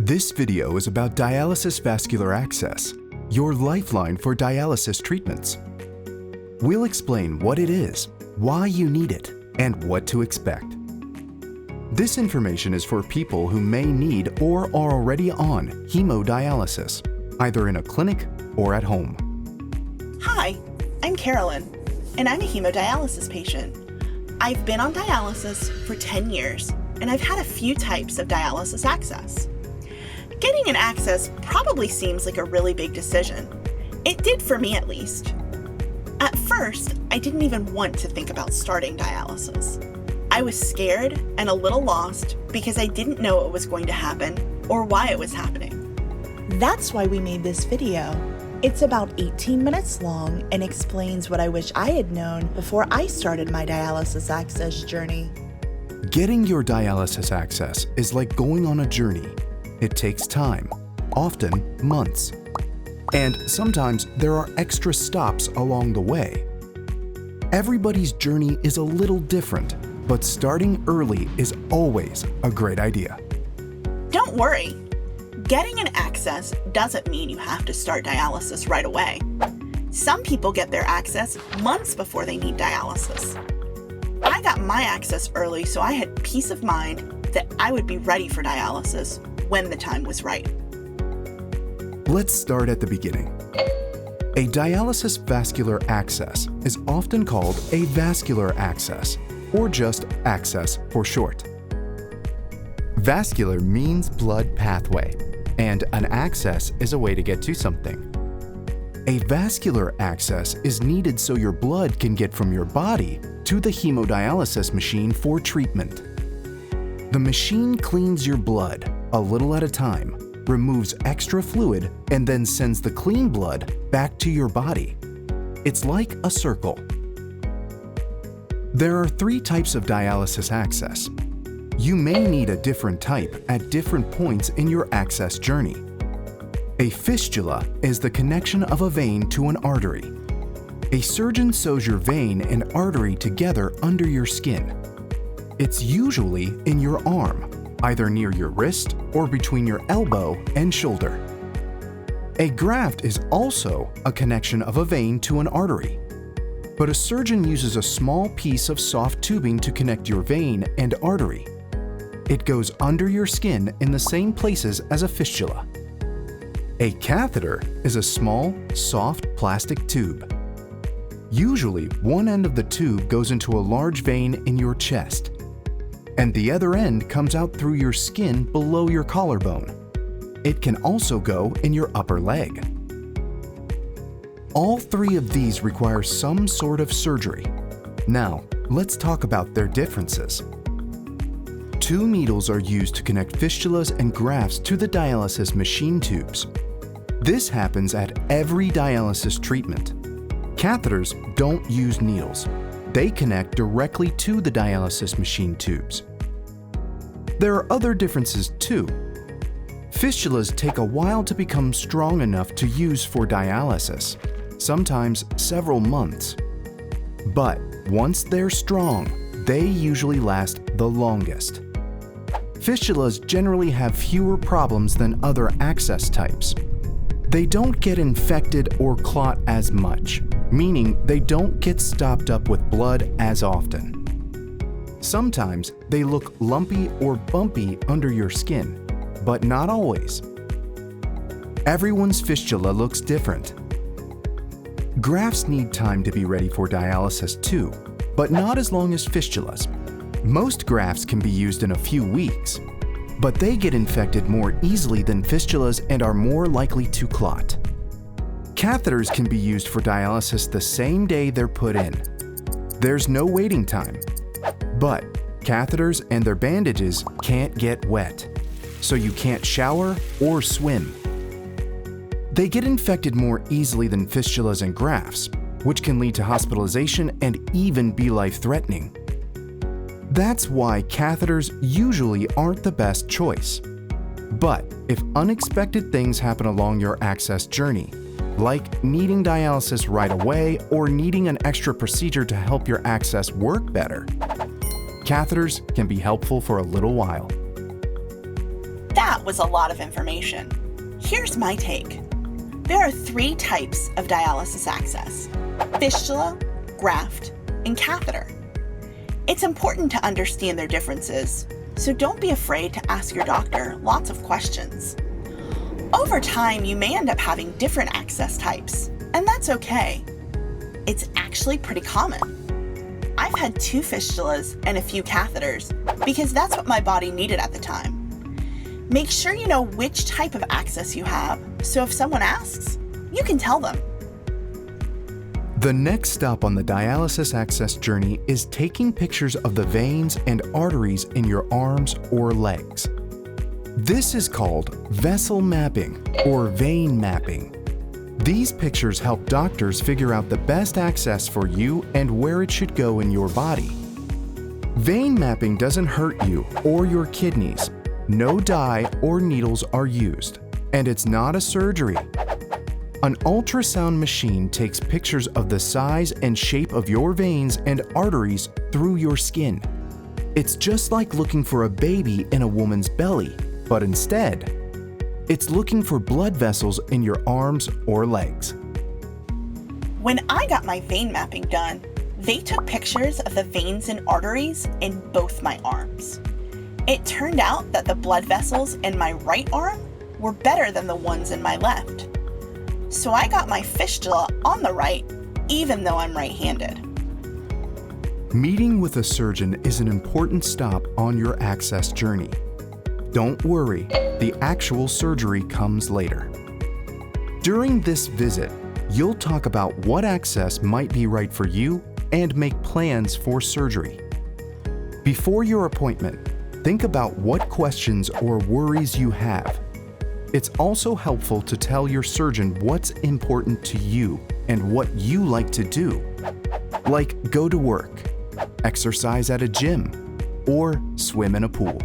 This video is about dialysis vascular access, your lifeline for dialysis treatments. We'll explain what it is, why you need it, and what to expect. This information is for people who may need or are already on hemodialysis, either in a clinic or at home. Hi, I'm Carolyn, and I'm a hemodialysis patient. I've been on dialysis for 10 years, and I've had a few types of dialysis access. Getting an access probably seems like a really big decision. It did for me at least. At first, I didn't even want to think about starting dialysis. I was scared and a little lost because I didn't know what was going to happen or why it was happening. That's why we made this video. It's about 18 minutes long and explains what I wish I had known before I started my dialysis access journey. Getting your dialysis access is like going on a journey. It takes time, often months. And sometimes there are extra stops along the way. Everybody's journey is a little different, but starting early is always a great idea. Don't worry. Getting an access doesn't mean you have to start dialysis right away. Some people get their access months before they need dialysis. I got my access early, so I had peace of mind that I would be ready for dialysis when the time was right. Let's start at the beginning. A dialysis vascular access is often called a vascular access, or just access for short. Vascular means blood pathway, and an access is a way to get to something. A vascular access is needed so your blood can get from your body to the hemodialysis machine for treatment. The machine cleans your blood a little at a time, removes extra fluid, and then sends the clean blood back to your body. It's like a circle. There are 3 types of dialysis access. You may need a different type at different points in your access journey. A fistula is the connection of a vein to an artery. A surgeon sews your vein and artery together under your skin. It's usually in your arm, either near your wrist or between your elbow and shoulder. A graft is also a connection of a vein to an artery, but a surgeon uses a small piece of soft tubing to connect your vein and artery. It goes under your skin in the same places as a fistula. A catheter is a small, soft plastic tube. Usually, one end of the tube goes into a large vein in your chest, and the other end comes out through your skin below your collarbone. It can also go in your upper leg. All 3 of these require some sort of surgery. Now, let's talk about their differences. 2 needles are used to connect fistulas and grafts to the dialysis machine tubes. This happens at every dialysis treatment. Catheters don't use needles. They connect directly to the dialysis machine tubes. There are other differences too. Fistulas take a while to become strong enough to use for dialysis, sometimes several months. But once they're strong, they usually last the longest. Fistulas generally have fewer problems than other access types. They don't get infected or clot as much, meaning they don't get stopped up with blood as often. Sometimes they look lumpy or bumpy under your skin, but not always. Everyone's fistula looks different. Grafts need time to be ready for dialysis too, but not as long as fistulas. Most grafts can be used in a few weeks, but they get infected more easily than fistulas and are more likely to clot. Catheters can be used for dialysis the same day they're put in. There's no waiting time, but catheters and their bandages can't get wet, so you can't shower or swim. They get infected more easily than fistulas and grafts, which can lead to hospitalization and even be life-threatening. That's why catheters usually aren't the best choice. But if unexpected things happen along your access journey, like needing dialysis right away or needing an extra procedure to help your access work better, catheters can be helpful for a little while. That was a lot of information. Here's my take. There are 3 types of dialysis access: fistula, graft, and catheter. It's important to understand their differences, so don't be afraid to ask your doctor lots of questions. Over time, you may end up having different access types, and that's okay. It's actually pretty common. I've had 2 fistulas and a few catheters because that's what my body needed at the time. Make sure you know which type of access you have, so if someone asks, you can tell them. The next stop on the dialysis access journey is taking pictures of the veins and arteries in your arms or legs. This is called vessel mapping or vein mapping. These pictures help doctors figure out the best access for you and where it should go in your body. Vein mapping doesn't hurt you or your kidneys. No dye or needles are used, and it's not a surgery. An ultrasound machine takes pictures of the size and shape of your veins and arteries through your skin. It's just like looking for a baby in a woman's belly, but instead, it's looking for blood vessels in your arms or legs. When I got my vein mapping done, they took pictures of the veins and arteries in both my arms. It turned out that the blood vessels in my right arm were better than the ones in my left. So I got my fistula on the right, even though I'm right-handed. Meeting with a surgeon is an important stop on your access journey. Don't worry, the actual surgery comes later. During this visit, you'll talk about what access might be right for you and make plans for surgery. Before your appointment, think about what questions or worries you have. It's also helpful to tell your surgeon what's important to you and what you like to do, like go to work, exercise at a gym, or swim in a pool.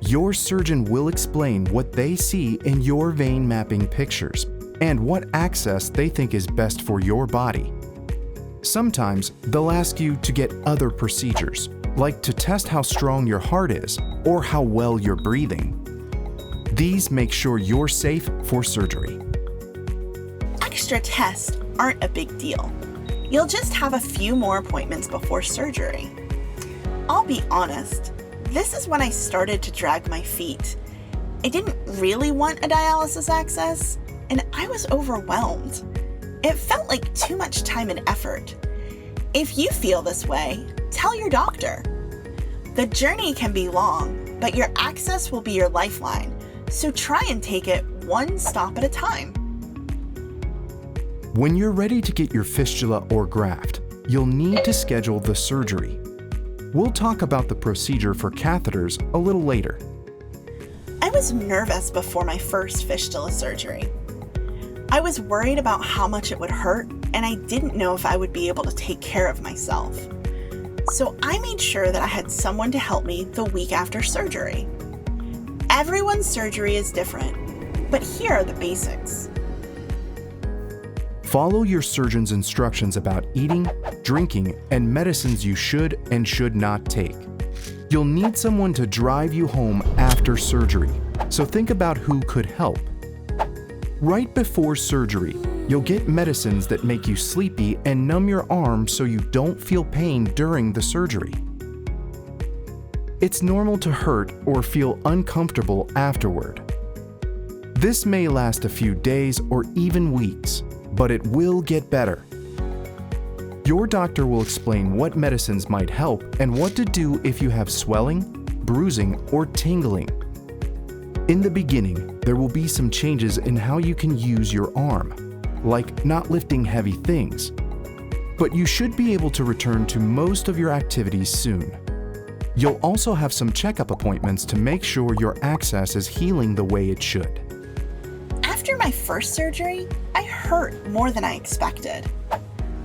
Your surgeon will explain what they see in your vein mapping pictures and what access they think is best for your body. Sometimes they'll ask you to get other procedures, like to test how strong your heart is or how well you're breathing. These make sure you're safe for surgery. Extra tests aren't a big deal. You'll just have a few more appointments before surgery. I'll be honest, this is when I started to drag my feet. I didn't really want a dialysis access, and I was overwhelmed. It felt like too much time and effort. If you feel this way, tell your doctor. The journey can be long, but your access will be your lifeline, so try and take it one stop at a time. When you're ready to get your fistula or graft, you'll need to schedule the surgery. We'll talk about the procedure for catheters a little later. I was nervous before my first fistula surgery. I was worried about how much it would hurt, and I didn't know if I would be able to take care of myself. So I made sure that I had someone to help me the week after surgery. Everyone's surgery is different, but here are the basics. Follow your surgeon's instructions about eating, drinking, and medicines you should and should not take. You'll need someone to drive you home after surgery, so think about who could help. Right before surgery, you'll get medicines that make you sleepy and numb your arm so you don't feel pain during the surgery. It's normal to hurt or feel uncomfortable afterward. This may last a few days or even weeks, but it will get better. Your doctor will explain what medicines might help and what to do if you have swelling, bruising, or tingling. In the beginning, there will be some changes in how you can use your arm, like not lifting heavy things. But you should be able to return to most of your activities soon. You'll also have some checkup appointments to make sure your access is healing the way it should. After my first surgery, I hurt more than I expected.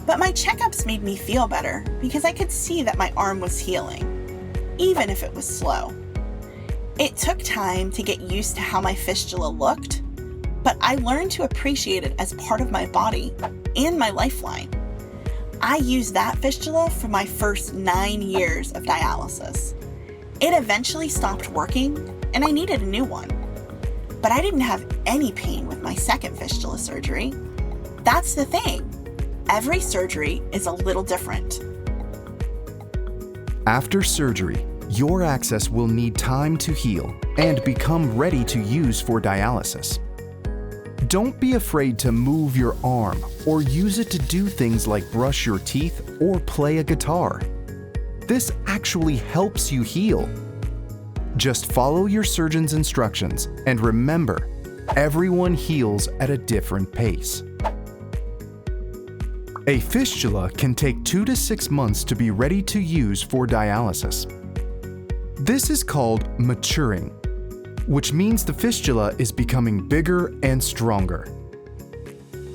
But my checkups made me feel better because I could see that my arm was healing, even if it was slow. It took time to get used to how my fistula looked, but I learned to appreciate it as part of my body and my lifeline. I used that fistula for my first 9 years of dialysis. It eventually stopped working, and I needed a new one. But I didn't have any pain with my second fistula surgery. That's the thing. Every surgery is a little different. After surgery, your access will need time to heal and become ready to use for dialysis. Don't be afraid to move your arm or use it to do things like brush your teeth or play a guitar. This actually helps you heal. Just follow your surgeon's instructions and remember, everyone heals at a different pace. A fistula can take 2 to 6 months to be ready to use for dialysis. This is called maturing, which means the fistula is becoming bigger and stronger.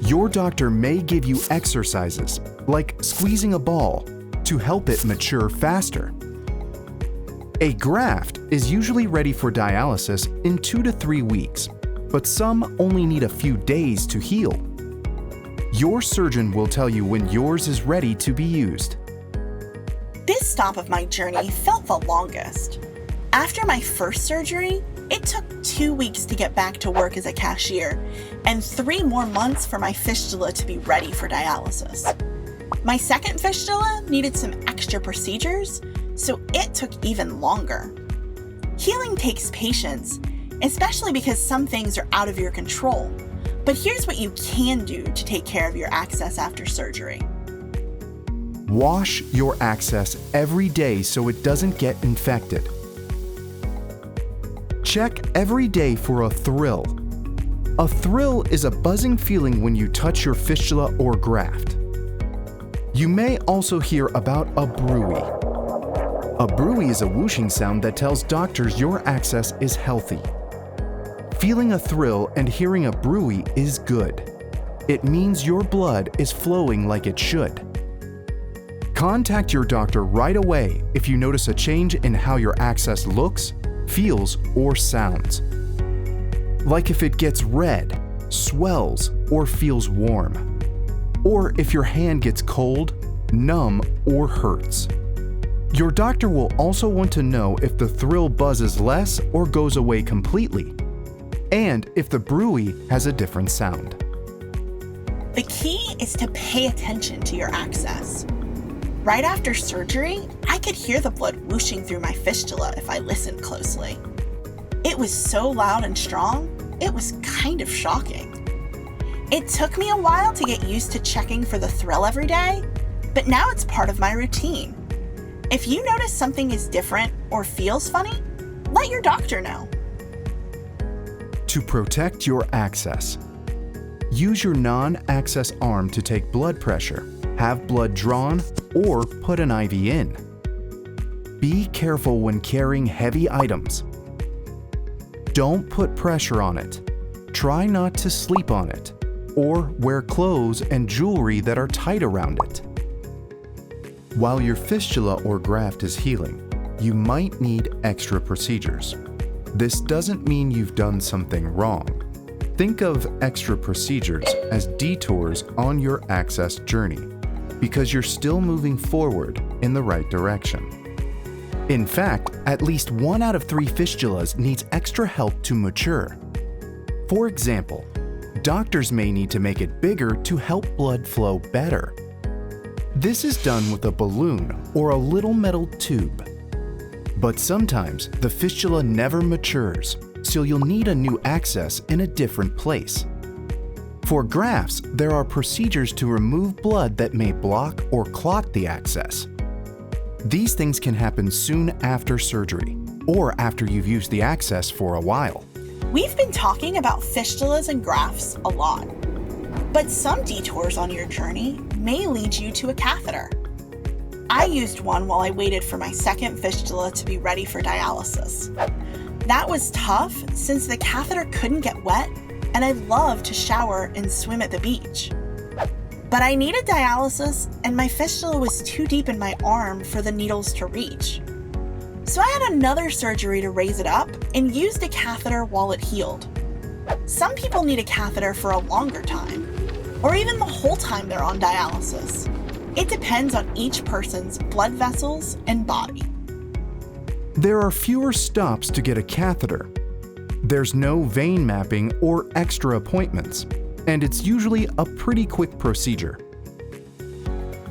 Your doctor may give you exercises, like squeezing a ball, to help it mature faster. A graft is usually ready for dialysis in 2 to 3 weeks, but some only need a few days to heal. Your surgeon will tell you when yours is ready to be used. This stop of my journey felt the longest. After my first surgery, it took 2 weeks to get back to work as a cashier and 3 more months for my fistula to be ready for dialysis. My second fistula needed some extra procedures, so it took even longer. Healing takes patience, especially because some things are out of your control. But here's what you can do to take care of your access after surgery. Wash your access every day so it doesn't get infected. Check every day for a thrill. A thrill is a buzzing feeling when you touch your fistula or graft. You may also hear about a bruit. A bruit is a whooshing sound that tells doctors your access is healthy. Feeling a thrill and hearing a bruit is good. It means your blood is flowing like it should. Contact your doctor right away if you notice a change in how your access looks, feels, or sounds. Like if it gets red, swells, or feels warm. Or if your hand gets cold, numb, or hurts. Your doctor will also want to know if the thrill buzzes less or goes away completely, and if the bruit has a different sound. The key is to pay attention to your access. Right after surgery, I could hear the blood whooshing through my fistula if I listened closely. It was so loud and strong, it was kind of shocking. It took me a while to get used to checking for the thrill every day, but now it's part of my routine. If you notice something is different or feels funny, let your doctor know. To protect your access, use your non-access arm to take blood pressure, have blood drawn, or put an IV in. Be careful when carrying heavy items. Don't put pressure on it. Try not to sleep on it, or wear clothes and jewelry that are tight around it. While your fistula or graft is healing, you might need extra procedures. This doesn't mean you've done something wrong. Think of extra procedures as detours on your access journey, because you're still moving forward in the right direction. In fact, at least 1 out of 3 fistulas needs extra help to mature. For example, doctors may need to make it bigger to help blood flow better. This is done with a balloon or a little metal tube. But sometimes the fistula never matures, so you'll need a new access in a different place. For grafts, there are procedures to remove blood that may block or clot the access. These things can happen soon after surgery, or after you've used the access for a while. We've been talking about fistulas and grafts a lot, but some detours on your journey may lead you to a catheter. I used one while I waited for my second fistula to be ready for dialysis. That was tough since the catheter couldn't get wet, and I love to shower and swim at the beach. But I needed dialysis, and my fistula was too deep in my arm for the needles to reach. So I had another surgery to raise it up and used a catheter while it healed. Some people need a catheter for a longer time, or even the whole time they're on dialysis. It depends on each person's blood vessels and body. There are fewer stops to get a catheter. There's no vein mapping or extra appointments, and it's usually a pretty quick procedure.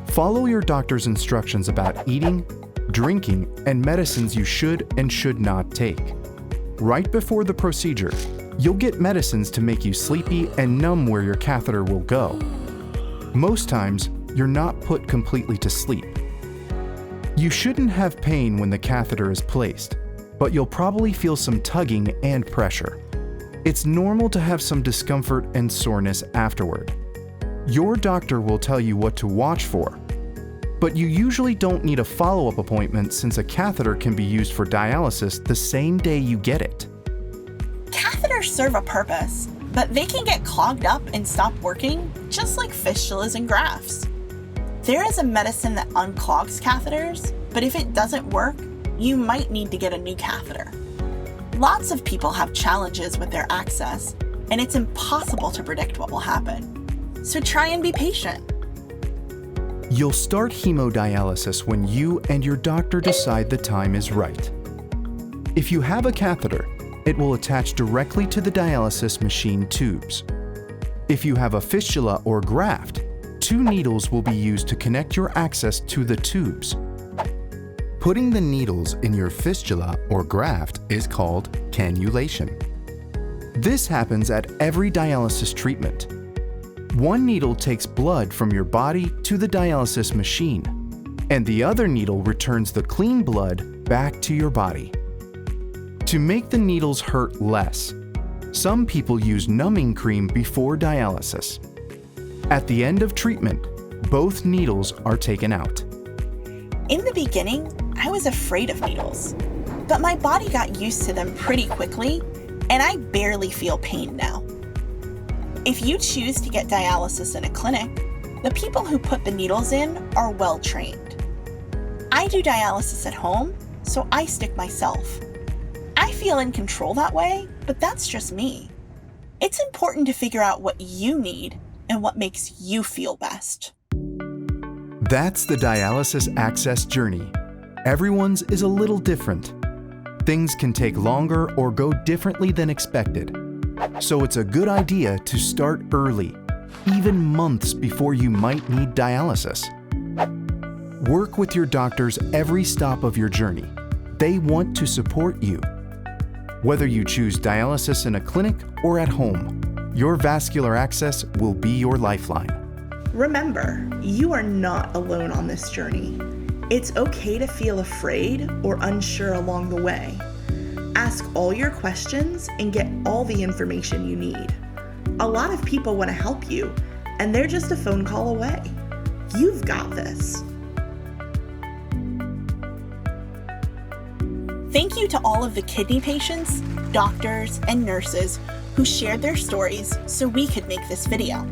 Follow your doctor's instructions about eating, drinking, and medicines you should and should not take. Right before the procedure, you'll get medicines to make you sleepy and numb where your catheter will go. Most times, you're not put completely to sleep. You shouldn't have pain when the catheter is placed, but you'll probably feel some tugging and pressure. It's normal to have some discomfort and soreness afterward. Your doctor will tell you what to watch for, but you usually don't need a follow-up appointment since a catheter can be used for dialysis the same day you get it. Catheters serve a purpose, but they can get clogged up and stop working, just like fistulas and grafts. There is a medicine that unclogs catheters, but if it doesn't work, you might need to get a new catheter. Lots of people have challenges with their access, and it's impossible to predict what will happen. So try and be patient. You'll start hemodialysis when you and your doctor decide the time is right. If you have a catheter, it will attach directly to the dialysis machine tubes. If you have a fistula or graft, 2 needles will be used to connect your access to the tubes. Putting the needles in your fistula or graft is called cannulation. This happens at every dialysis treatment. 1 needle takes blood from your body to the dialysis machine, and the other needle returns the clean blood back to your body. To make the needles hurt less, some people use numbing cream before dialysis. At the end of treatment, both needles are taken out. In the beginning, I was afraid of needles, but my body got used to them pretty quickly, and I barely feel pain now. If you choose to get dialysis in a clinic, the people who put the needles in are well trained. I do dialysis at home, so I stick myself. I feel in control that way, but that's just me. It's important to figure out what you need and what makes you feel best. That's the dialysis access journey. Everyone's is a little different. Things can take longer or go differently than expected. So it's a good idea to start early, even months before you might need dialysis. Work with your doctors every stop of your journey. They want to support you. Whether you choose dialysis in a clinic or at home, your vascular access will be your lifeline. Remember, you are not alone on this journey. It's okay to feel afraid or unsure along the way. Ask all your questions and get all the information you need. A lot of people want to help you, and they're just a phone call away. You've got this. Thank you to all of the kidney patients, doctors, and nurses who shared their stories so we could make this video.